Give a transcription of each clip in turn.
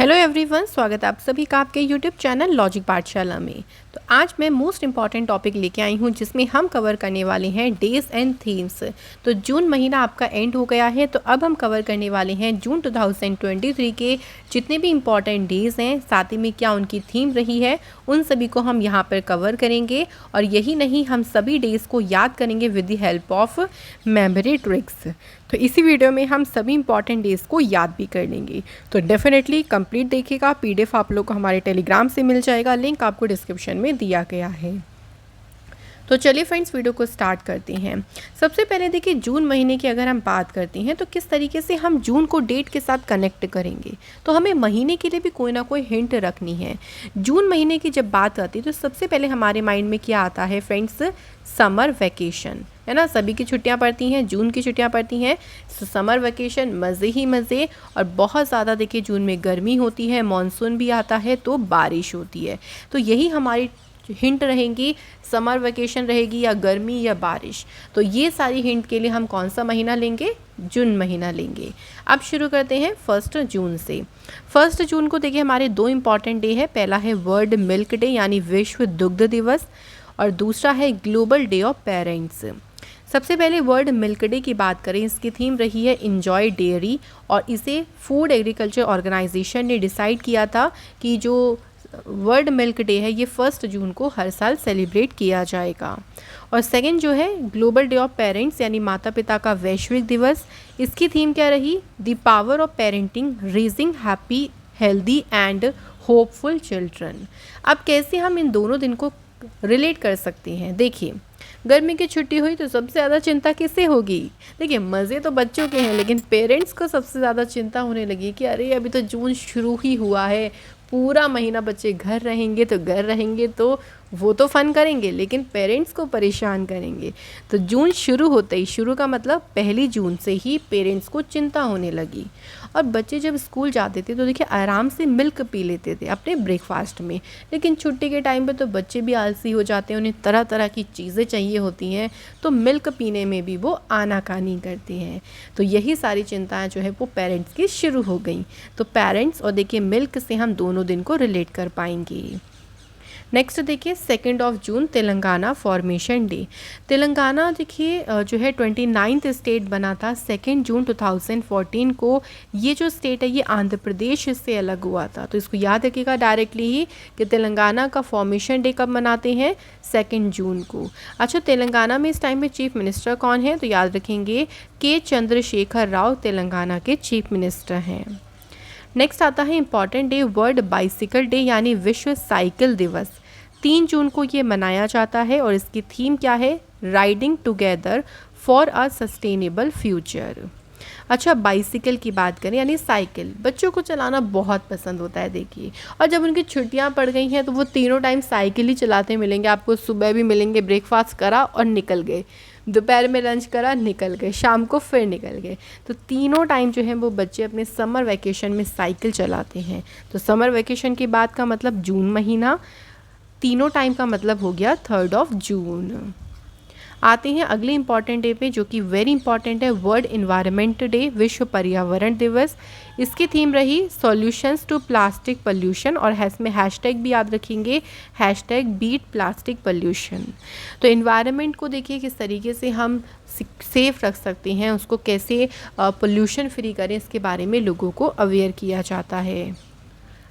Hello everyone, स्वागत है आप सभी का आपके यूट्यूब चैनल लॉजिक पाठशाला में। तो आज मैं मोस्ट इम्पॉर्टेंट टॉपिक लेके आई हूँ जिसमें हम कवर करने वाले हैं डेज एंड थीम्स। तो जून महीना आपका एंड हो गया है, तो अब हम कवर करने वाले हैं जून 2023 के जितने भी इम्पॉर्टेंट डेज हैं, साथ ही में क्या उनकी थीम रही है, उन सभी को हम यहाँ पर कवर करेंगे। और यही नहीं, हम सभी डेज़ को याद करेंगे with the help of memory tricks. तो इसी वीडियो में हम सभी इंपॉर्टेंट डेज़ को याद भी कर लेंगे। तो डेफिनेटली कंप्लीट देखिएगा। पीडीएफ आप लोग को हमारे टेलीग्राम से मिल जाएगा, लिंक आपको डिस्क्रिप्शन में दिया गया है। तो चलिए फ्रेंड्स, वीडियो को स्टार्ट करते हैं। सबसे पहले देखिए, जून महीने की अगर हम बात करते हैं तो किस तरीके से हम जून को डेट के साथ कनेक्ट करेंगे, तो हमें महीने के लिए भी कोई ना कोई हिंट रखनी है। जून महीने की जब बात आती है तो सबसे पहले हमारे माइंड में क्या आता है फ्रेंड्स? समर वैकेशन, है ना। सभी की छुट्टियां पड़ती हैं, जून की छुट्टियां पड़ती हैं, समर वैकेशन, मज़े ही मज़े। और बहुत ज़्यादा देखिए जून में गर्मी होती है, मानसून भी आता है, तो बारिश होती है। तो यही हमारी हिंट रहेंगी, समर वैकेशन रहेगी या गर्मी या बारिश। तो ये सारी हिंट के लिए हम कौन सा महीना लेंगे? जून महीना लेंगे। अब शुरू करते हैं 1 जून से। 1 जून को देखिए हमारे दो इम्पॉर्टेंट डे है। पहला है वर्ल्ड मिल्क डे यानी विश्व दुग्ध दिवस, और दूसरा है ग्लोबल डे ऑफ पेरेंट्स। सबसे पहले वर्ल्ड मिल्क डे की बात करें, इसकी थीम रही है इंजॉय डेयरी, और इसे फूड एग्रीकल्चर ऑर्गेनाइजेशन ने डिसाइड किया था कि जो वर्ल्ड मिल्क डे है ये 1 जून को हर साल सेलिब्रेट किया जाएगा। और सेकंड जो है ग्लोबल डे ऑफ पेरेंट्स यानी माता पिता का वैश्विक दिवस, इसकी थीम क्या रही? The power of parenting, raising happy healthy and hopeful children. अब कैसे हम इन दोनों दिन को रिलेट कर सकते हैं? देखिए, गर्मी की छुट्टी हुई तो सबसे ज़्यादा चिंता किससे होगी? देखिए, मज़े तो बच्चों के हैं, लेकिन पेरेंट्स को सबसे ज़्यादा चिंता होने लगी कि अरे अभी तो जून शुरू ही हुआ है, पूरा महीना बच्चे घर रहेंगे तो वो तो फ़न करेंगे, लेकिन पेरेंट्स को परेशान करेंगे। तो जून शुरू होते ही, शुरू का मतलब 1 जून से ही पेरेंट्स को चिंता होने लगी। और बच्चे जब स्कूल जाते थे तो देखिए आराम से मिल्क पी लेते थे अपने ब्रेकफास्ट में, लेकिन छुट्टी के टाइम पे तो बच्चे भी आलसी हो जाते हैं, उन्हें तरह तरह की चीज़ें चाहिए होती हैं, तो मिल्क पीने में भी वो आनाकानी करते हैं। तो यही सारी चिंताएं जो है वो पेरेंट्स की शुरू हो गई। तो पेरेंट्स और देखिए मिल्क से हम दोनों दिन को रिलेट कर पाएंगे। नेक्स्ट देखिए 2 जून तेलंगाना फॉर्मेशन डे। तेलंगाना देखिए जो है 29th स्टेट बना था 2 जून 2014 को। ये जो स्टेट है ये आंध्र प्रदेश से अलग हुआ था, तो इसको याद रखिएगा डायरेक्टली ही कि तेलंगाना का फॉर्मेशन डे कब मनाते हैं? 2 जून को। अच्छा, तेलंगाना में इस टाइम में चीफ मिनिस्टर कौन है? तो याद रखेंगे के चंद्रशेखर राव तेलंगाना के चीफ मिनिस्टर हैं। नेक्स्ट आता है important day world bicycle day यानी विश्व साइकिल दिवस। 3 जून को ये मनाया जाता है और इसकी थीम क्या है? Riding together for a sustainable future. अच्छा, बाइसिकल की बात करें यानी साइकिल, बच्चों को चलाना बहुत पसंद होता है देखिए, और जब उनकी छुट्टियां पड़ गई हैं तो वो तीनों टाइम साइकिल ही चलाते मिलेंगे आपको। सुबह भी मिलेंगे, ब्रेकफास्ट करा और निकल गए, दोपहर में लंच करा निकल गए, शाम को फिर निकल गए। तो तीनों टाइम जो है वो बच्चे अपने समर वैकेशन में साइकिल चलाते हैं। तो समर वैकेशन की बात का मतलब जून महीना, तीनों टाइम का मतलब हो गया 3 जून। आते हैं अगले इंपॉर्टेंट डे पे जो कि वेरी इंपॉर्टेंट है, वर्ल्ड इन्वायरमेंट डे विश्व पर्यावरण दिवस। इसकी थीम रही सॉल्यूशंस टू प्लास्टिक पोल्यूशन, और इसमें हैशटैग भी याद रखेंगे, हैशटैग बीट प्लास्टिक पोल्यूशन। तो इन्वायरमेंट को देखिए किस तरीके से हम सेफ रख सकते हैं, उसको कैसे पोल्यूशन फ्री करें, इसके बारे में लोगों को अवेयर किया जाता है।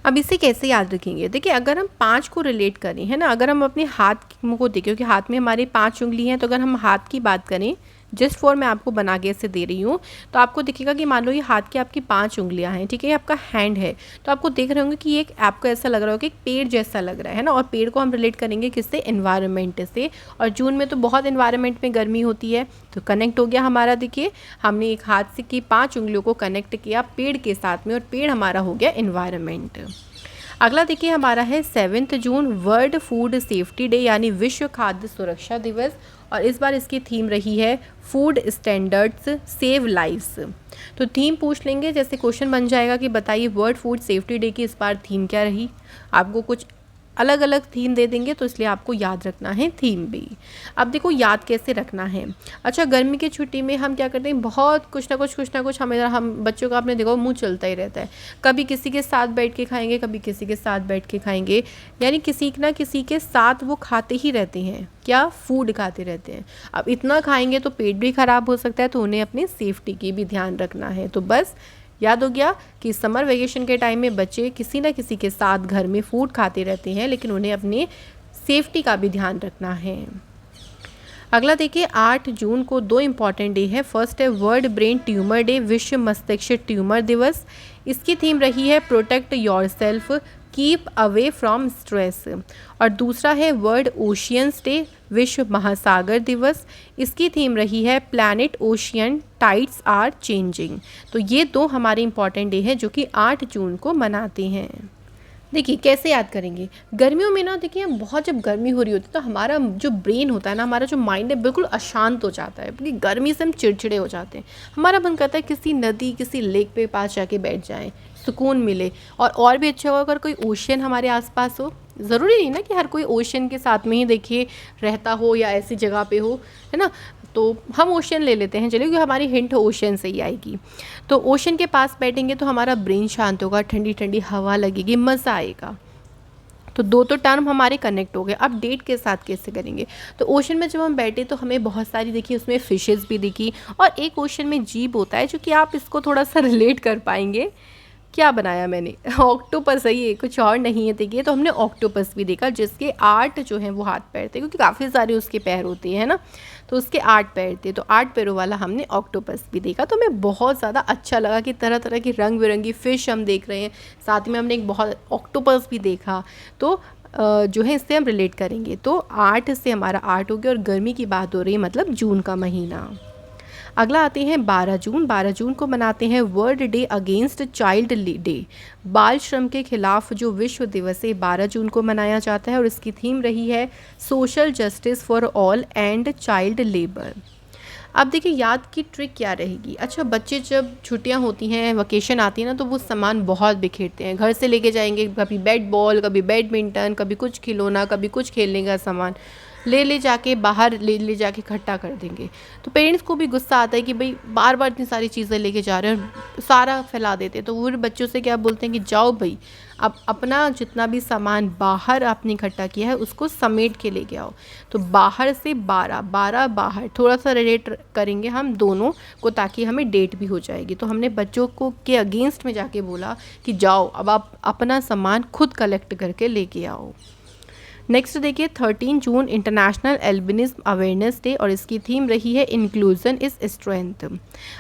अब इसे कैसे याद रखेंगे? देखिए, अगर हम 5 को रिलेट करें, है ना, अगर हम अपने हाथ को देखें, क्योंकि हाथ में हमारे 5 उंगली हैं, तो अगर हम हाथ की बात करें, जस्ट फॉर मैं आपको बना के ऐसे दे रही हूँ, तो आपको दिखेगा कि मान लो ये हाथ की आपकी 5 उंगलियां हैं, ठीक है, ये आपका हैंड है। तो आपको देख रहे होंगे कि एक आपको ऐसा लग रहा होगा कि एक पेड़ जैसा लग रहा है ना, और पेड़ को हम रिलेट करेंगे किससे? एनवायरनमेंट से। और जून में तो बहुत एनवायरनमेंट में गर्मी होती है, तो कनेक्ट हो गया हमारा। देखिए, हमने एक हाथ से की 5 उंगलियों को कनेक्ट किया पेड़ के साथ में, और पेड़ हमारा हो गया एनवायरनमेंट। अगला देखिए हमारा है 7 June world food safety day यानी विश्व खाद्य सुरक्षा दिवस, और इस बार इसकी थीम रही है फूड स्टैंडर्ड्स सेव लाइव्स। तो थीम पूछ लेंगे, जैसे क्वेश्चन बन जाएगा कि बताइए वर्ल्ड फूड सेफ्टी डे की इस बार थीम क्या रही। आपको कुछ अलग अलग थीम दे देंगे, तो इसलिए आपको याद रखना है थीम भी। अब देखो याद कैसे रखना है। अच्छा, गर्मी की छुट्टी में हम क्या करते हैं, बहुत कुछ ना कुछ हमें, हम बच्चों का आपने देखो मुंह चलता ही रहता है। कभी किसी के साथ बैठ के खाएंगे, कभी किसी के साथ बैठ के खाएंगे, यानी किसी ना किसी के साथ वो खाते ही रहते हैं, क्या फूड खाते रहते हैं। अब इतना खाएंगे तो पेट भी ख़राब हो सकता है, तो उन्हें अपनी सेफ्टी की भी ध्यान रखना है। तो बस याद हो गया कि समर वेकेशन के टाइम में बच्चे किसी न किसी के साथ घर में फूड खाते रहते हैं, लेकिन उन्हें अपने सेफ्टी का भी ध्यान रखना है। अगला देखिए, 8 जून को 2 इम्पॉर्टेंट डे है। फर्स्ट है वर्ल्ड ब्रेन ट्यूमर डे, विश्व मस्तिष्क ट्यूमर दिवस। इसकी थीम रही है protect your self, keep away from stress. और दूसरा है वर्ल्ड ओशियंस डे, विश्व महासागर दिवस। इसकी थीम रही है planet ocean tides are changing. तो ये 2 हमारे इम्पॉर्टेंट डे हैं जो कि 8 जून को मनाते हैं। देखिए कैसे याद करेंगे, गर्मियों में ना देखिए बहुत जब गर्मी हो रही होती है तो हमारा जो ब्रेन होता है ना, हमारा जो माइंड है बिल्कुल अशांत हो जाता है, क्योंकि गर्मी से हम चिड़चिड़े हो जाते हैं। हमारा मन करता है किसी नदी किसी लेक पे पास जाके बैठ जाएं, सुकून मिले। और भी अच्छा होगा अगर कोई ओशियन हमारे आसपास हो। ज़रूरी नहीं ना कि हर कोई ओशियन के साथ में ही देखिए रहता हो या ऐसी जगह पे हो, है ना। तो हम ओशियन ले लेते हैं, चलिए, क्योंकि हमारी हिंट ओशियन से ही आएगी। तो ओशियन के पास बैठेंगे तो हमारा ब्रेन शांत होगा, ठंडी ठंडी हवा लगेगी, मज़ा आएगा। तो 2 तो टर्म हमारे कनेक्ट हो गए। अब डेट के साथ कैसे करेंगे, तो ओशन में जब हम बैठे तो हमें बहुत सारी देखी, उसमें फिशेस भी दिखी, और एक ओशन में जीव होता है जो कि आप इसको थोड़ा सा रिलेट कर पाएंगे। क्या बनाया मैंने, ऑक्टोपस है ये, कुछ और नहीं है। देखिए, तो हमने ऑक्टोपस भी देखा जिसके 8 जो हैं वो हाथ पैर थे, क्योंकि काफ़ी सारे उसके पैर होते हैं ना, तो उसके 8 पैर थे। तो 8 पैरों वाला हमने ऑक्टोपस भी देखा। तो हमें बहुत ज़्यादा अच्छा लगा कि तरह तरह की रंग बिरंगी फ़िश हम देख रहे हैं, साथ में हमने एक बहुत ऑक्टोपस भी देखा। तो जो है इससे हम रिलेट करेंगे। तो 8 से हमारा 8 हो गया, और गर्मी की बात हो रही है, मतलब जून का महीना। अगला आते हैं 12 जून। 12 जून को मनाते हैं world day against child day, बाल श्रम के खिलाफ जो विश्व दिवस है 12 जून को मनाया जाता है। और इसकी थीम रही है social justice for all and child labour. अब देखिए याद की ट्रिक क्या रहेगी। अच्छा, बच्चे जब छुट्टियां होती हैं, वकेशन आती है ना, तो वो सामान बहुत बिखेरते हैं, घर से लेके जाएंगे, कभी बैट बॉल, कभी बैडमिंटन, कभी कुछ खिलौना, कभी कुछ खेलने का सामान ले जाके बाहर ले जाके इकट्ठा कर देंगे। तो पेरेंट्स को भी गुस्सा आता है कि भाई बार बार इतनी सारी चीज़ें लेके जा रहे हैं, सारा फैला देते हैं। तो वो बच्चों से क्या बोलते हैं कि जाओ भाई, अब अपना जितना भी सामान बाहर आपने इकट्ठा किया है उसको समेट के लेके आओ। तो बाहर से 12 बाहर, थोड़ा सा रिलेट करेंगे हम दोनों को ताकि हमें डेट भी हो जाएगी। तो हमने बच्चों को के अगेंस्ट में जाके बोला कि जाओ अब आप अपना सामान खुद कलेक्ट करके लेके आओ। नेक्स्ट देखिए 13 जून इंटरनेशनल एल्बिनिज्म अवेयरनेस डे, और इसकी थीम रही है इंक्लूजन इज स्ट्रेंथ।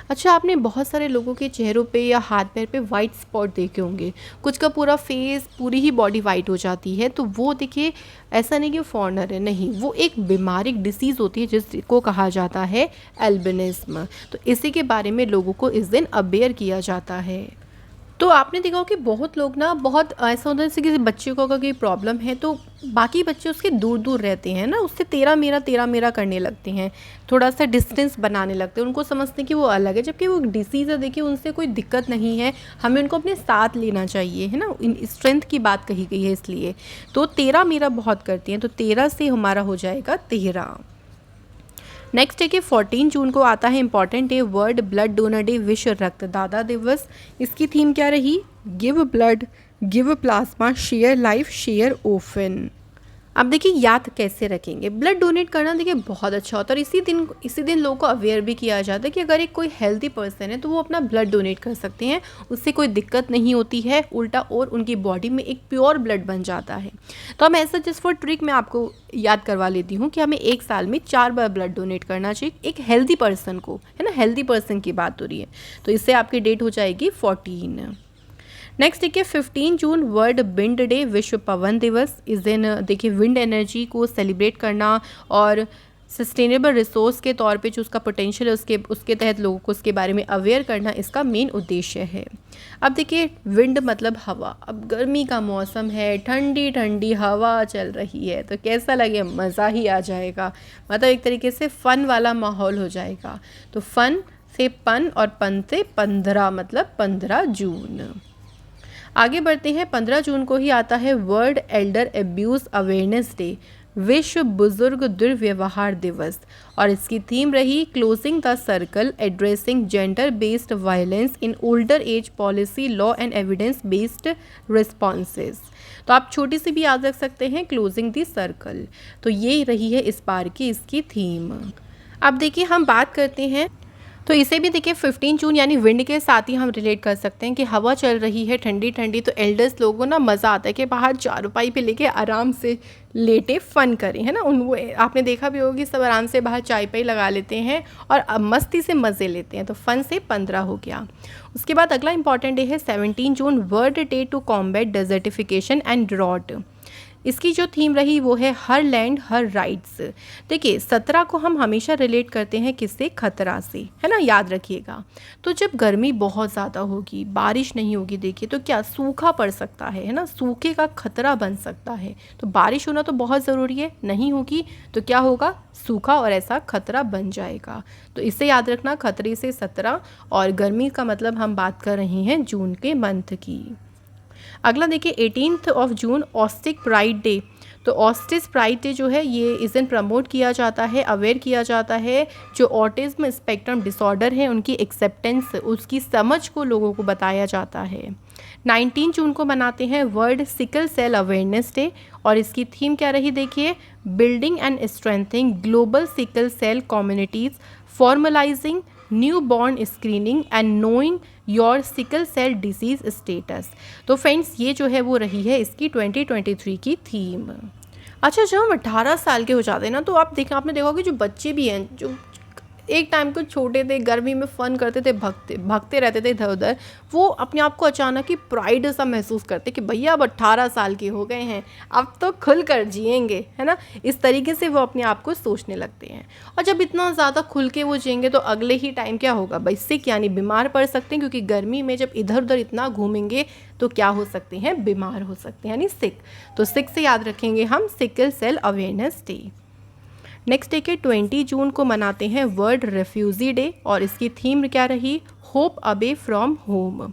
अच्छा, आपने बहुत सारे लोगों के चेहरों पे या हाथ पैर पे वाइट स्पॉट देखे होंगे, कुछ का पूरा फेस, पूरी ही बॉडी वाइट हो जाती है। तो वो देखिए ऐसा नहीं कि फॉरनर है, नहीं, वो एक बीमारी डिसीज़ होती है जिसको कहा जाता है एल्बिनिज्म। तो इसी के बारे में लोगों को इस दिन अवेयर किया जाता है। तो आपने देखा हो कि बहुत लोग ना, बहुत ऐसा होता है जैसे किसी बच्चे को अगर कोई प्रॉब्लम है तो बाकी बच्चे उसके दूर दूर रहते हैं ना, उससे तेरा मेरा करने लगते हैं, थोड़ा सा डिस्टेंस बनाने लगते हैं, उनको समझते हैं कि वो अलग है, जबकि वो डिसीज़ है। देखिए उनसे कोई दिक्कत नहीं है, हमें उनको अपने साथ लेना चाहिए, है ना। इन स्ट्रेंथ की बात कही गई है इसलिए। तो तेरा मेरा बहुत करती हैं, तो 13 से हमारा हो जाएगा 13। नेक्स्ट है कि 14 जून को आता है important day world blood donor day, विश्व रक्तदाता दिवस। इसकी थीम क्या रही, give blood, give plasma, share life, share often. अब देखिए याद कैसे रखेंगे, ब्लड डोनेट करना देखिए बहुत अच्छा होता है, और इसी दिन लोगों को अवेयर भी किया जाता है कि अगर एक कोई हेल्दी पर्सन है तो वो अपना ब्लड डोनेट कर सकते हैं, उससे कोई दिक्कत नहीं होती है, उल्टा और उनकी बॉडी में एक प्योर ब्लड बन जाता है। तो हम ऐसा जस्ट फॉर ट्रिक मैं आपको याद करवा लेती हूँ कि हमें एक साल में 4 बार ब्लड डोनेट करना चाहिए एक हेल्दी पर्सन को, है ना, हेल्दी पर्सन की बात हो रही है। तो इससे आपकी डेट हो जाएगी 14। नेक्स्ट देखिए 15 जून वर्ल्ड विंड डे, विश्व पवन दिवस। इस दिन देखिए विंड एनर्जी को सेलिब्रेट करना और सस्टेनेबल रिसोर्स के तौर पे जो उसका पोटेंशियल है उसके तहत लोगों को उसके बारे में अवेयर करना इसका मेन उद्देश्य है। अब देखिए विंड मतलब हवा, अब गर्मी का मौसम है, ठंडी ठंडी हवा चल रही है, तो कैसा लगे, मज़ा ही आ जाएगा, मतलब एक तरीके से फ़न वाला माहौल हो जाएगा। तो फ़न से पन और पन से 15 मतलब 15 जून। आगे बढ़ते हैं, 15 जून को ही आता है world Elder abuse awareness day, विश्व बुजुर्ग दुर्व्यवहार दिवस, और इसकी थीम रही closing the circle addressing gender based violence in older age policy law and evidence based responses. तो आप छोटी सी भी याद रख सकते हैं, क्लोजिंग द सर्कल। तो ये रही है इस बार की इसकी थीम। अब देखिए हम बात करते हैं, तो इसे भी देखिए 15 जून यानी विंड के साथ ही हम रिलेट कर सकते हैं कि हवा चल रही है ठंडी ठंडी, तो एल्डर्स लोगों को ना मज़ा आता है कि बाहर चारपाई पे लेके आराम से लेटे फ़न करें, है ना। उन वो आपने देखा भी होगा कि सब आराम से बाहर चाय पाई लगा लेते हैं और मस्ती से मज़े लेते हैं। तो फ़न से 15 हो गया। उसके बाद अगला इंपॉर्टेंट डे है 17 जून, world day to combat desertification and drought. इसकी जो थीम रही वो है हर लैंड हर राइट्स। देखिए 17 को हम हमेशा रिलेट करते हैं किससे, खतरा से, है ना, याद रखिएगा। तो जब गर्मी बहुत ज़्यादा होगी, बारिश नहीं होगी, देखिए तो क्या सूखा पड़ सकता है ना, सूखे का खतरा बन सकता है। तो बारिश होना तो बहुत ज़रूरी है, नहीं होगी तो क्या होगा, सूखा और ऐसा खतरा बन जाएगा। तो इसे याद रखना, खतरे से 17, और गर्मी का मतलब हम बात कर रहे हैं जून के मंथ की। अगला देखिए 18 जून ऑस्टिक प्राइड डे। तो ऑस्टिस प्राइड डे जो है ये इस दिन प्रमोट किया जाता है, अवेयर किया जाता है, जो ऑटिज्म स्पेक्ट्रम डिसऑर्डर है उनकी एक्सेप्टेंस, उसकी समझ को लोगों को बताया जाता है। 19 जून को मनाते हैं world sickle cell awareness day, और इसकी थीम क्या रही देखिए, building and strengthening global sickle cell communities, formalising newborn screening and knowing your sickle cell disease status. तो फ्रेंड्स ये जो है वो रही है इसकी 2023 की थीम। अच्छा, जब हम 18 साल के हो जाते हैं ना, तो आपने देखा होगा कि जो बच्चे भी हैं, जो एक टाइम को छोटे थे, गर्मी में फ़न करते थे, भागते रहते थे इधर उधर, वो अपने आप को अचानक ही प्राइड सा महसूस करते कि भैया अब 18 साल के हो गए हैं, अब तो खुल कर जिएंगे, है ना। इस तरीके से वो अपने आप को सोचने लगते हैं। और जब इतना ज़्यादा खुल के वो जिएंगे तो अगले ही टाइम क्या होगा भाई, सिक यानी बीमार पड़ सकते हैं, क्योंकि गर्मी में जब इधर उधर इतना घूमेंगे तो क्या हो सकते हैं, बीमार हो सकते हैं, यानी सिक। तो सिक से याद रखेंगे हम sickle cell awareness day. Next day के 20 जून को मनाते हैं वर्ल्ड रेफ्यूजी डे, और इसकी थीम क्या रही, होप अवे फ्रॉम होम।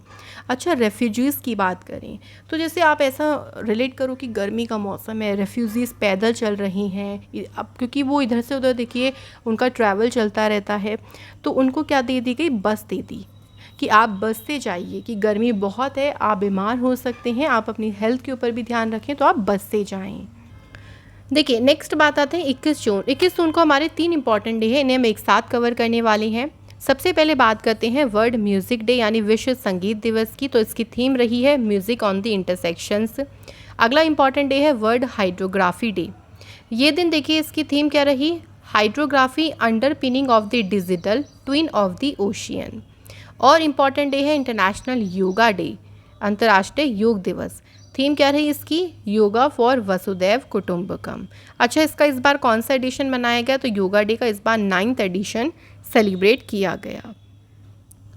अच्छा, रेफ्यूजीज़ की बात करें तो जैसे आप ऐसा रिलेट करो कि गर्मी का मौसम है, रेफ्यूजीज़ पैदल चल रही हैं अब, क्योंकि वो इधर से उधर देखिए उनका ट्रैवल चलता रहता है, तो उनको क्या दे दी गई, बस दे दी कि आप बस से जाइए, कि गर्मी बहुत है, आप बीमार हो सकते हैं, आप अपनी हेल्थ के ऊपर भी ध्यान रखें, तो आप बस से जाएँ। देखिए नेक्स्ट बात आते हैं 21 जून। 21 जून को हमारे 3 इंपॉर्टेंट डे हैं, इन्हें हम एक साथ कवर करने वाले हैं। सबसे पहले बात करते हैं वर्ल्ड म्यूज़िक डे यानी विश्व संगीत दिवस की, तो इसकी थीम रही है म्यूज़िक ऑन द इंटरसेक्शंस। अगला इंपॉर्टेंट डे है वर्ल्ड हाइड्रोग्राफी डे। ये दिन देखिए इसकी थीम क्या रही, hydrography underpinning of the digital twin of the ocean. और इम्पॉर्टेंट डे है इंटरनेशनल योगा डे, अंतर्राष्ट्रीय योग दिवस। थीम क्या रही इसकी, योगा फॉर वसुदैव कुटुंबकम। अच्छा, इसका इस बार कौन सा एडिशन मनाया गया, तो योगा डे का इस बार 9th एडिशन सेलिब्रेट किया गया।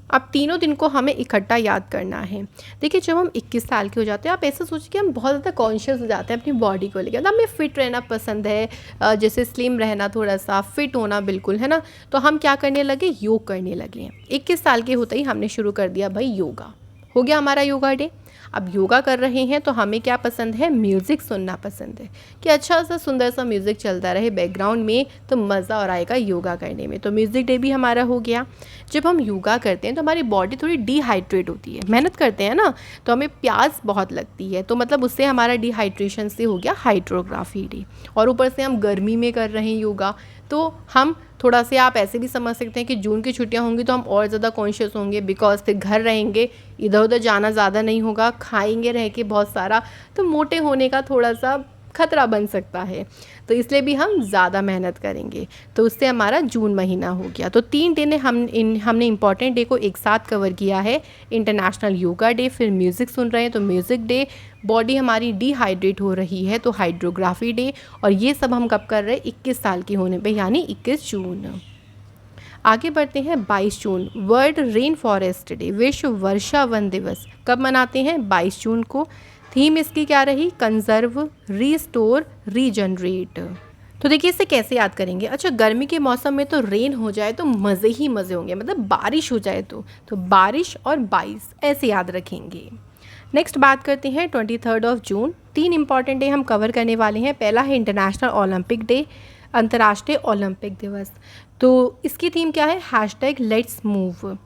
अब तीनों दिन को हमें इकट्ठा याद करना है। देखिए जब हम 21 साल के हो जाते हैं, आप ऐसा सोचिए कि हम बहुत ज़्यादा कॉन्शियस हो जाते हैं अपनी बॉडी को लेकर। हमें फ़िट रहना पसंद है, जैसे स्लिम रहना, थोड़ा सा फिट होना, बिल्कुल, है ना। तो हम क्या करने लगे, योग करने लगे हैं। 21 साल के होते ही हमने शुरू कर दिया भाई योगा, हो गया हमारा योगा डे। अब योगा कर रहे हैं तो हमें क्या पसंद है, म्यूज़िक सुनना पसंद है, कि अच्छा सा सुंदर सा म्यूज़िक चलता रहे बैकग्राउंड में, तो मज़ा और आएगा योगा करने में। तो म्यूज़िक डे भी हमारा हो गया। जब हम योगा करते हैं तो हमारी बॉडी थोड़ी डिहाइड्रेट होती है, मेहनत करते हैं ना, तो हमें प्यास बहुत लगती है, तो मतलब उससे हमारा डिहाइड्रेशन से हो गया हाइड्रोग्राफी डे। और ऊपर से हम गर्मी में कर रहे हैं योगा, तो हम थोड़ा से आप ऐसे भी समझ सकते हैं कि जून की छुट्टियां होंगी तो हम और ज़्यादा कॉन्शियस होंगे, बिकॉज फिर घर रहेंगे, इधर उधर जाना ज़्यादा नहीं होगा, खाएंगे रह के बहुत सारा, तो मोटे होने का थोड़ा सा खतरा बन सकता है, तो इसलिए भी हम ज़्यादा मेहनत करेंगे। तो उससे हमारा जून महीना हो गया। तो 3 दिन हमने इम्पॉर्टेंट डे को एक साथ कवर किया है, इंटरनेशनल योगा डे, फिर म्यूज़िक सुन रहे हैं तो म्यूज़िक डे, बॉडी हमारी डिहाइड्रेट हो रही है तो हाइड्रोग्राफी डे, और ये सब हम कब कर रहे हैं, 21 साल के होने पे, यानी 21 जून। आगे बढ़ते हैं 22 जून, वर्ल्ड रेन फॉरेस्ट डे, विश्व वर्षा वन दिवस। कब मनाते हैं, 22 जून को। थीम इसकी क्या रही, कंजर्व, रीस्टोर, रीजनरेट। तो देखिए इसे कैसे याद करेंगे। अच्छा, गर्मी के मौसम में तो रेन हो जाए तो मज़े ही मज़े होंगे, मतलब बारिश हो जाए तो बारिश और 22 ऐसे याद रखेंगे। नेक्स्ट बात करते हैं 23 जून। 3 इंपॉर्टेंट डे हम कवर करने वाले हैं। पहला है इंटरनेशनल ओलंपिक डे, अंतर्राष्ट्रीय ओलंपिक दिवस। तो इसकी थीम क्या है? Hashtag let's move.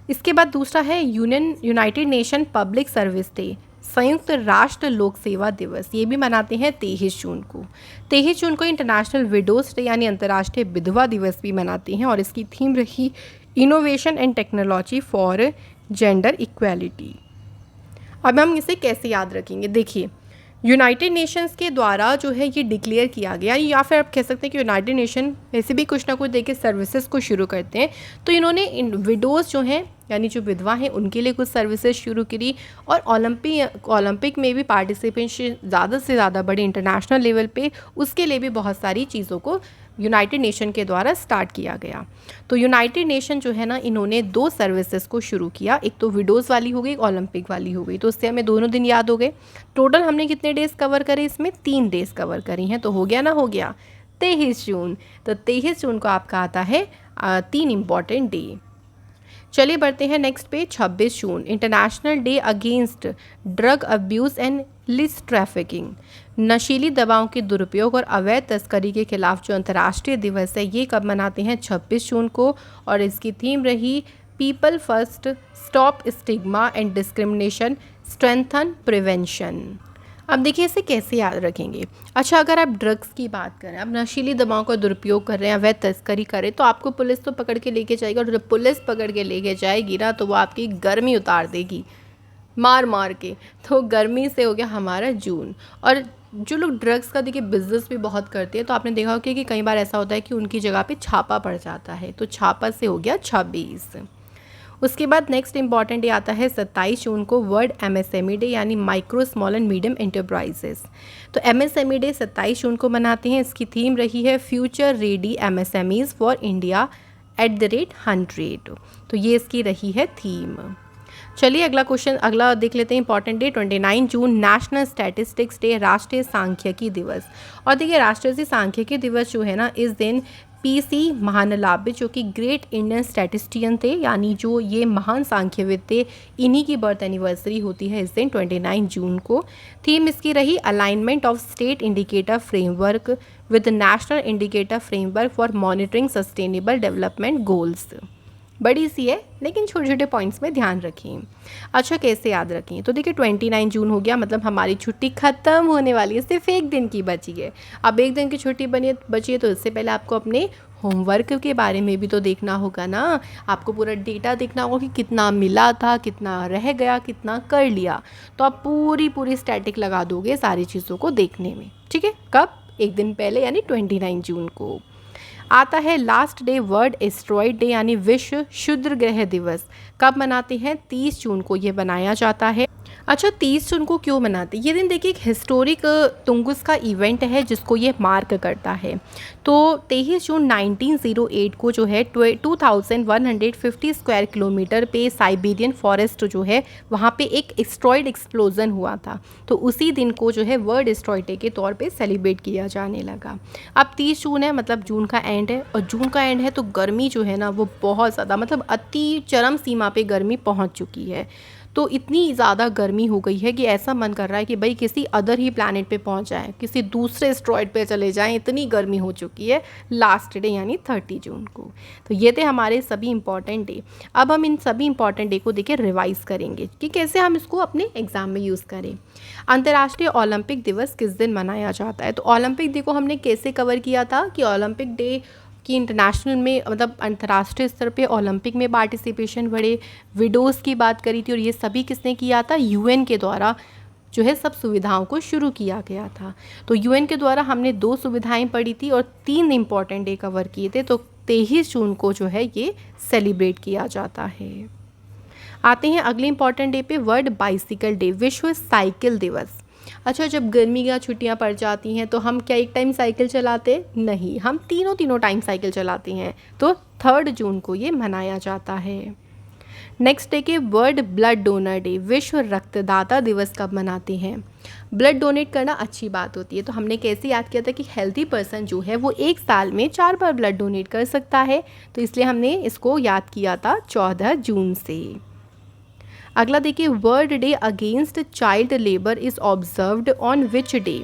इसके बाद दूसरा है United nation public service day, संयुक्त राष्ट्र लोक सेवा दिवस। ये भी मनाते हैं 23 जून को। 23 जून को इंटरनेशनल विडोज डे यानी अंतर्राष्ट्रीय विधवा दिवस भी मनाते हैं और इसकी थीम रही innovation and technology for gender equality. अब हम इसे कैसे याद रखेंगे? देखिए, यूनाइटेड नेशंस के द्वारा जो है ये डिक्लेयर किया गया, या फिर आप कह सकते हैं कि यूनाइटेड नेशन वैसे भी कुछ ना कुछ देके सर्विसेज को शुरू करते हैं। तो इन्होंने इन विडोज़ जो हैं यानी जो विधवा हैं उनके लिए कुछ सर्विसेज शुरू करी और ओलंपिक में भी पार्टिसिपेशन ज़्यादा से ज़्यादा बड़े इंटरनेशनल लेवल पे, उसके लिए भी बहुत सारी चीज़ों को यूनाइटेड नेशन के द्वारा स्टार्ट किया गया। तो यूनाइटेड नेशन जो है ना, इन्होंने 2 सर्विसेज को शुरू किया, एक तो विडोज़ वाली हो गई, ओलंपिक वाली हो गई। तो उससे हमें दोनों दिन याद हो गए। टोटल हमने कितने डेज़ कवर करे? इसमें 3 डेज़ कवर करी हैं। तो हो गया ना, हो गया 23 जून। तो 23 जून को आपका आता है 3 इम्पॉर्टेंट डे। चलिए बढ़ते हैं नेक्स्ट पे। 26 जून international day against drug abuse and illicit trafficking. नशीली दवाओं के दुरुपयोग और अवैध तस्करी के खिलाफ जो अंतर्राष्ट्रीय दिवस है, ये कब मनाते हैं? 26 जून को। और इसकी थीम रही people first, stop stigma and discrimination, strengthen prevention. अब देखिए इसे कैसे याद रखेंगे। अच्छा, अगर आप ड्रग्स की बात करें, आप नशीली दवाओं का दुरुपयोग कर रहे हैं, अवैध तस्करी करें, तो आपको पुलिस तो पकड़ के लेके जाएगी और जब पुलिस पकड़ के लेके जाएगी ना, तो वो आपकी गर्मी उतार देगी मार मार के। तो गर्मी से हो गया हमारा जून। और जो लोग ड्रग्स का देखिए बिजनेस भी बहुत करते हैं, तो आपने देखा होगा कि कई बार ऐसा होता है कि उनकी जगह पे छापा पड़ जाता है। तो छापा से हो गया 26। उसके बाद नेक्स्ट इंपॉर्टेंट डे आता है 27 जून को, वर्ल्ड एमएसएमई डे यानी micro small and medium enterprises. तो एमएसएमई डे 27 जून को मनाते हैं। इसकी थीम रही है future ready MSMEs for India @100। तो ये इसकी रही है थीम। चलिए अगला देख लेते हैं इंपॉर्टेंट डे। 29 जून नेशनल स्टैटिस्टिक्स डे, राष्ट्रीय सांख्यिकी दिवस। और देखिए राष्ट्रीय सांख्यिकी दिवस जो है ना, इस दिन पीसी महानलाभित जो कि ग्रेट इंडियन स्टैटिस्टिशियन थे, यानी जो ये महान सांख्यविद थे, इन्हीं की बर्थ एनिवर्सरी होती है इस दिन 29 जून को। थीम इसकी रही alignment of state indicator framework with national indicator framework for monitoring sustainable development goals. बड़ी सी है लेकिन छोटे छोटे पॉइंट्स में ध्यान रखें। अच्छा, कैसे याद रखें? तो देखिए 29 जून हो गया, मतलब हमारी छुट्टी ख़त्म होने वाली है, सिर्फ एक दिन की बची है। अब एक दिन की छुट्टी बची है, तो इससे पहले आपको अपने होमवर्क के बारे में भी तो देखना होगा ना। आपको पूरा डेटा देखना होगा कि कितना मिला था, कितना रह गया, कितना कर लिया। तो आप पूरी स्टैटिक लगा दोगे सारी चीज़ों को देखने में, ठीक है? कब? एक दिन पहले यानी 29 जून को। आता है last day, world asteroid day यानी विश्व क्षुद्र ग्रह दिवस। कब मनाते हैं? 30 जून को ये बनाया जाता है। अच्छा, 30 जून को क्यों मनाते हैं? ये दिन देखिए एक हिस्टोरिक तुंगुस का इवेंट है जिसको ये मार्क करता है। तो 23 जून 1908 को जो है 2150 स्क्वायर किलोमीटर पे साइबेरियन फॉरेस्ट जो है वहाँ पे एक एस्ट्रॉइड एक्सप्लोजन हुआ था। तो उसी दिन को जो है वर्ल्ड एस्ट्रॉइड डे के तौर पे सेलिब्रेट किया जाने लगा। अब 30 जून है, मतलब जून का एंड है, और जून का एंड है तो गर्मी जो है ना वो बहुत ज़्यादा, मतलब अति चरम सीमा पे गर्मी पहुँच चुकी है। तो इतनी ज़्यादा गर्मी हो गई है कि ऐसा मन कर रहा है कि भाई किसी अदर ही प्लैनेट पे पहुंच जाएं, किसी दूसरे एस्ट्रॉइड पे चले जाएं, इतनी गर्मी हो चुकी है लास्ट डे यानी 30 जून को। तो ये थे हमारे सभी इंपॉर्टेंट डे। अब हम इन सभी इंपॉर्टेंट डे को देखिए रिवाइज करेंगे कि कैसे हम इसको अपने एग्जाम में यूज़ करें। अंतर्राष्ट्रीय ओलंपिक दिवस किस दिन मनाया जाता है? तो ओलंपिक डे को हमने कैसे कवर किया था कि ओलंपिक डे कि इंटरनेशनल में, मतलब अंतर्राष्ट्रीय स्तर पे ओलंपिक में पार्टिसिपेशन बढ़े, विडोज़ की बात करी थी, और ये सभी किसने किया था? यूएन के द्वारा जो है सब सुविधाओं को शुरू किया गया था। तो यूएन के द्वारा हमने 2 सुविधाएं पढ़ी थी और 3 इम्पॉर्टेंट डे कवर किए थे। तो 23 जून को जो है ये सेलिब्रेट किया जाता है। आते हैं अगले इंपॉर्टेंट डे पे, वर्ल्ड बाइसिकल डे, विश्व साइकिल दिवस। अच्छा, जब गर्मी की छुट्टियां पड़ जाती हैं तो हम क्या एक टाइम साइकिल चलाते? नहीं, हम तीनों टाइम साइकिल चलाते हैं। तो 3 जून को ये मनाया जाता है। नेक्स्ट डे के वर्ल्ड ब्लड डोनर डे, विश्व रक्तदाता दिवस कब मनाते हैं? ब्लड डोनेट करना अच्छी बात होती है, तो हमने कैसे याद किया था कि हेल्दी पर्सन जो है वो एक साल में 4 बार ब्लड डोनेट कर सकता है। तो इसलिए हमने इसको याद किया था 14 जून से। अगला देखिए, world day against child labour is observed on which day.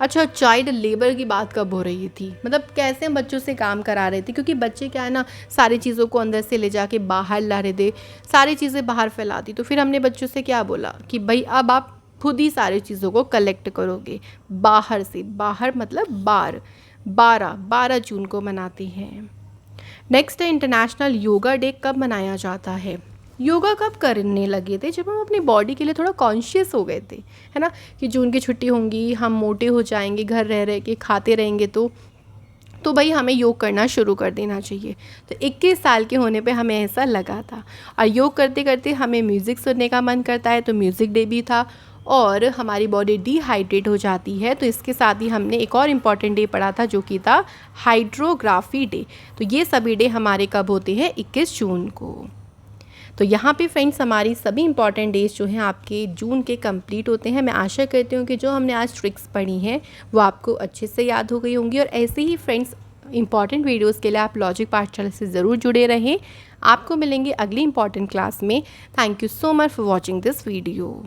अच्छा, चाइल्ड लेबर की बात कब हो रही थी, मतलब कैसे हम बच्चों से काम करा रहे थे, क्योंकि बच्चे क्या है ना, सारी चीज़ों को अंदर से ले जाके बाहर ला रहे थे, सारी चीज़ें बाहर फैलाती। तो फिर हमने बच्चों से क्या बोला कि भाई अब आप खुद ही सारी चीज़ों को कलेक्ट करोगे बाहर से। बाहर मतलब बार। 12 जून को मनाते हैं। नेक्स्ट है, इंटरनेशनल योगा डे कब मनाया जाता है। योगा कब करने लगे थे, जब हम अपनी बॉडी के लिए थोड़ा कॉन्शियस हो गए थे, है ना, कि जून की छुट्टी होंगी, हम मोटे हो जाएंगे, घर रह रह के खाते रहेंगे, तो भाई हमें योग करना शुरू कर देना चाहिए। तो 21 साल के होने पे हमें ऐसा लगा था। और योग करते करते हमें म्यूज़िक सुनने का मन करता है, तो म्यूज़िक डे भी था। और हमारी बॉडी डिहाइड्रेट हो जाती है, तो इसके साथ ही हमने एक और इम्पॉर्टेंट डे पढ़ा था जो कि था हाइड्रोग्राफी डे। तो ये सभी डे हमारे कब होते हैं, 21 जून को। तो यहाँ पे फ्रेंड्स हमारी सभी इंपॉर्टेंट डेज जो हैं आपके जून के कंप्लीट होते हैं। मैं आशा करती हूँ कि जो हमने आज ट्रिक्स पढ़ी हैं वो आपको अच्छे से याद हो गई होंगी। और ऐसे ही फ्रेंड्स इंपॉर्टेंट वीडियोस के लिए आप लॉजिक पाठशाला से ज़रूर जुड़े रहें। आपको मिलेंगे अगली इंपॉर्टेंट क्लास में। Thank you so much for watching this video.